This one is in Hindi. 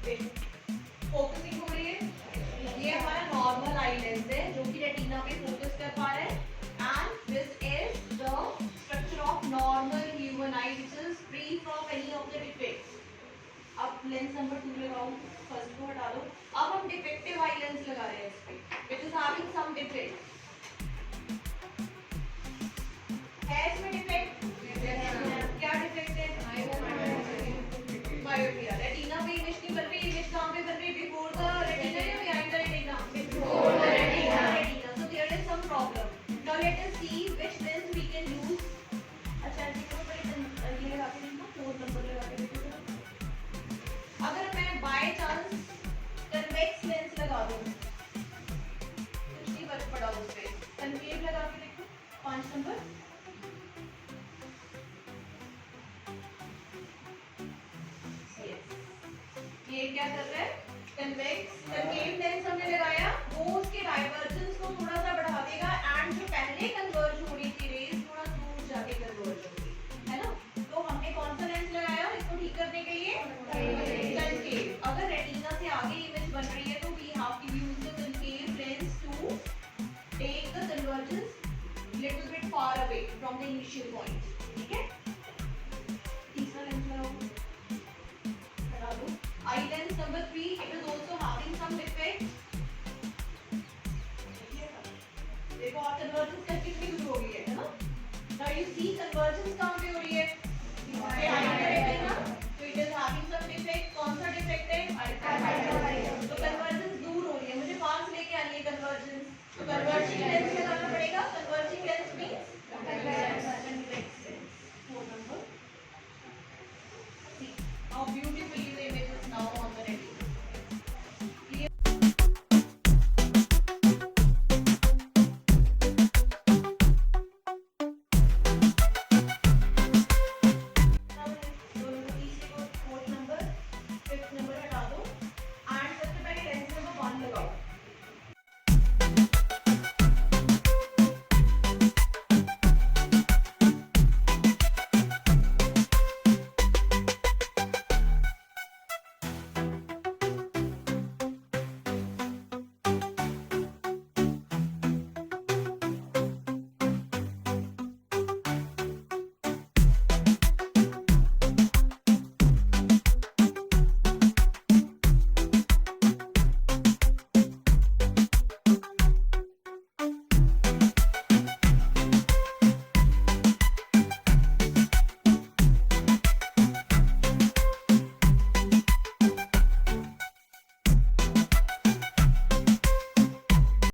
फोकसिंग हो रही है, ये हमारा नॉर्मल आई लेंस है जो कि रेटिना पे फोकस कर पा रहा है and this is the structure of normal human I which is free from any of the defects. अब लेंस नंबर 2 लगाओ, फर्स्ट को हटा दो। अब हम डिफेक्टिव आई लेंस लगा रहे हैं इस पे which is having some defect. है इसमें डिफेक्ट? क्या डिफेक्ट है? बायोपिया। रेटिना पे इमेज नहीं बन रही, इमेज कहां पे बन रही है? बिफोर द रेटिना या behind the retina? Before the retina. So there is some problem. Now let us see which lens we can use. अच्छा देखो पहले ये लगा के देखो, 4 नंबर लगा के देखो। अगर मैं बाय चांस कन्वेक्स लेंस लगा दूं, कुछ नहीं फर्क पड़ा उस पे, कन्वेव लगा के देखो 5 नंबर। ये क्या कर रहा है? कन्वेक्स कनकेव लेंस हमने लगाया, वो उसके डाइवर्जेंस को थोड़ा सा बढ़ा देगा एंड जो पहले कन्वर्ज हो रही थी रेज थोड़ा दूर जाके कन्वर्ज होगी, है ना? तो हमने कौन सा लेंस लगाया इसको ठीक करने के लिए? कनकेव। अगर रेटिना से आगे इमेज बन रही है तो we have to use the concave lens to take the convergence little bit far away from the initial point. ठीक है, तीसरा लेंस लगाओ, हटा दो। Eye lens number 3, it is also having some defect. देखो आप convergence करके कितनी शुरू हो गई है ना? Now you see convergence कहाँ पे हो रही है? Behind the retina. So it is having some defect. कौन सा defect है? तो convergence दूर हो रही है, मुझे पास लेके आनी है convergence. तो converging lens लगाना पड़ेगा. Converging lens means convex lens. 4 number. See how beautifully